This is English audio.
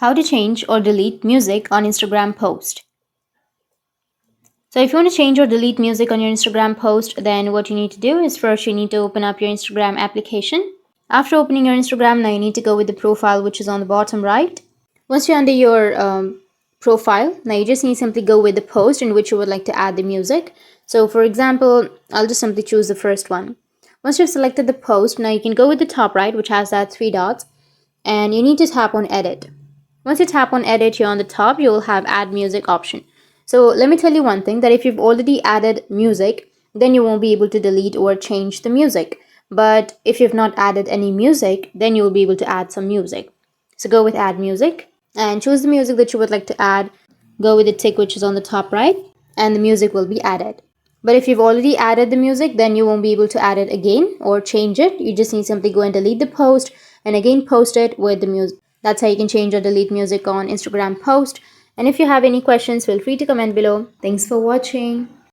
How to change or delete music on Instagram post. So if you want to change or delete music on your Instagram post, then what you need to do is first you need to open up your Instagram application. After opening your Instagram, now you need to go with the profile which is on the bottom right. Once you're under your profile, now you just need to simply go with the post in which you would like to add the music. So for example, I'll just simply choose the first one. Once you've selected the post, now you can go with the top right, which has that three dots, and you need to tap on edit. Once you tap on edit here on the top, you will have add music option. So let me tell you one thing, that if you've already added music, then you won't be able to delete or change the music. But if you've not added any music, then you'll be able to add some music. So go with add music and choose the music that you would like to add. Go with the tick which is on the top right, and the music will be added. But if you've already added the music, then you won't be able to add it again or change it. You just need to simply go and delete the post and again post it with the music. That's how you can change or delete music on Instagram post. And if you have any questions, feel free to comment below. Thanks for watching.